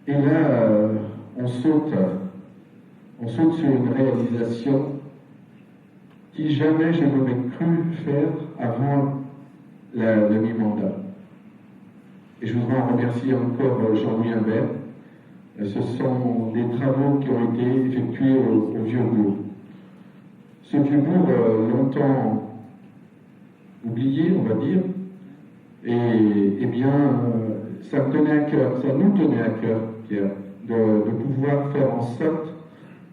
Et là, on saute sur une réalisation qui jamais je n'aurais cru faire avant le mi-mandat. Et je voudrais en remercier encore Jean-Louis Imbert. Ce sont des travaux qui ont été effectués au Vieux-Bourg. Ce Vieux-Bourg, longtemps oublié, on va dire, et bien, ça me tenait à cœur, ça nous tenait à cœur, Pierre, de pouvoir faire en sorte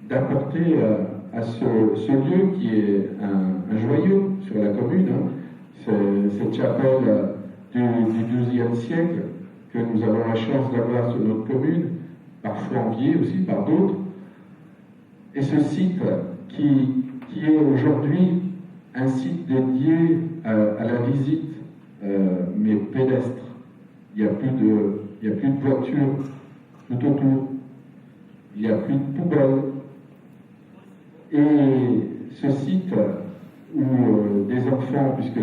d'apporter à ce lieu qui est un joyau sur la commune, hein, cette chapelle du XIIe siècle que nous avons la chance d'avoir sur notre commune, parfois enviée aussi par d'autres, et ce site qui est aujourd'hui un site dédié à la visite, mais pédestre. Il n'y a plus de voitures tout autour, il n'y a plus de poubelles. Et ce site où des enfants, puisque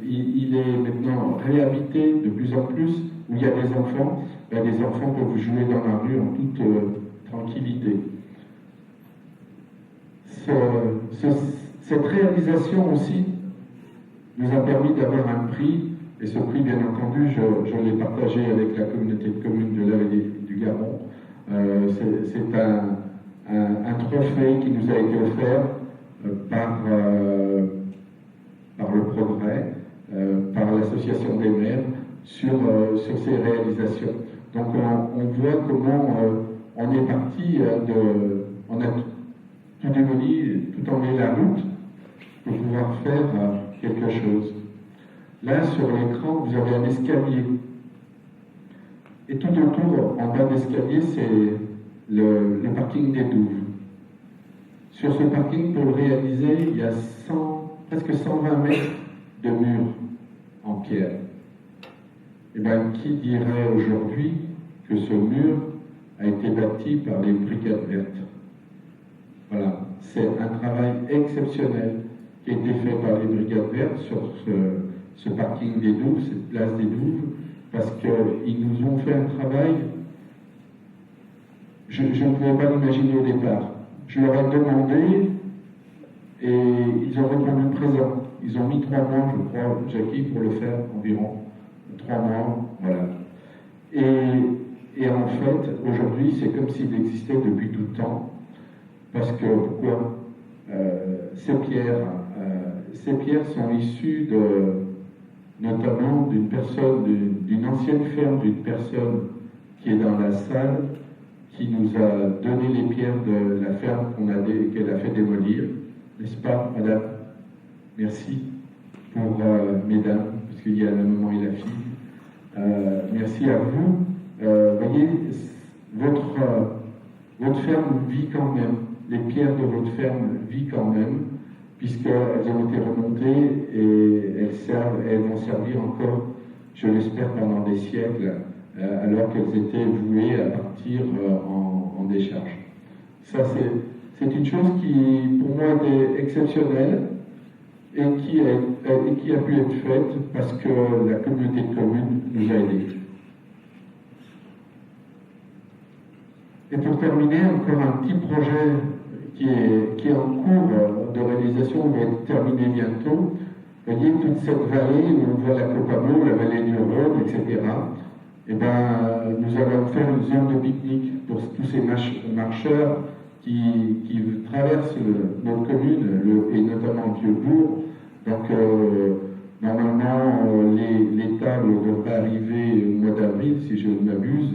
il est maintenant réhabité de plus en plus, où il y a des enfants, ben les enfants peuvent jouer dans la rue en toute tranquillité. Cette réalisation aussi nous a permis d'avoir un prix, et ce prix, bien entendu, je l'ai partagé avec la communauté de communes de l'Ave et du Garon. C'est un trophée qui nous a été offert par le Progrès, par l'Association des maires, sur ces réalisations. Donc on voit comment on est parti on a tout démoli, tout emmené la route pour pouvoir faire quelque chose. Là, sur l'écran, vous avez un escalier. Et tout autour, en bas de l'escalier, c'est le parking des Douves. Sur ce parking, pour le réaliser, il y a presque 120 mètres de murs en pierre. Et bien, qui dirait aujourd'hui que ce mur a été bâti par les Brigades Vertes? Voilà, c'est un travail exceptionnel qui a été fait par les Brigades Vertes sur ce parking des Douves, cette place des Douves, parce qu'ils nous ont fait un travail, je ne pouvais pas l'imaginer au départ. Je leur ai demandé et ils ont répondu présent. Ils ont mis 3 mois, je crois, Jackie, pour le faire environ. 3 mois, voilà. Et en fait, aujourd'hui, c'est comme s'il existait depuis tout le temps. Parce que, pourquoi ces pierres sont issues notamment d'une ancienne ferme, d'une personne qui est dans la salle, qui nous a donné les pierres de la ferme qu'elle a fait démolir. N'est-ce pas, madame? Merci pour mesdames, parce qu'il y a la maman et la fille. Merci à vous. Voyez, votre ferme vit quand même. Les pierres de votre ferme vivent quand même, puisqu'elles ont été remontées et elles vont servir encore, je l'espère, pendant des siècles, alors qu'elles étaient vouées à partir en décharge. Ça, c'est une chose qui, pour moi, était exceptionnelle et qui a pu être faite parce que la communauté de communes nous a aidés. Et pour terminer, encore un petit projet qui est en cours de réalisation, va être terminé bientôt. Vous voyez, toute cette vallée où on voit la Copamo, la vallée du Rhône, etc. Et ben, nous allons faire une zone de pique-nique pour tous ces marcheurs qui traversent notre commune, et notamment Vieux-Bourg. Donc, normalement, les tables devraient arriver au mois d'avril, si je ne m'abuse,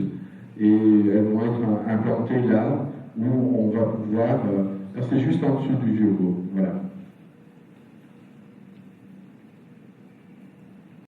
et elles vont être implantées là, où on va pouvoir... c'est juste en dessous du Vieux-Bourg, voilà.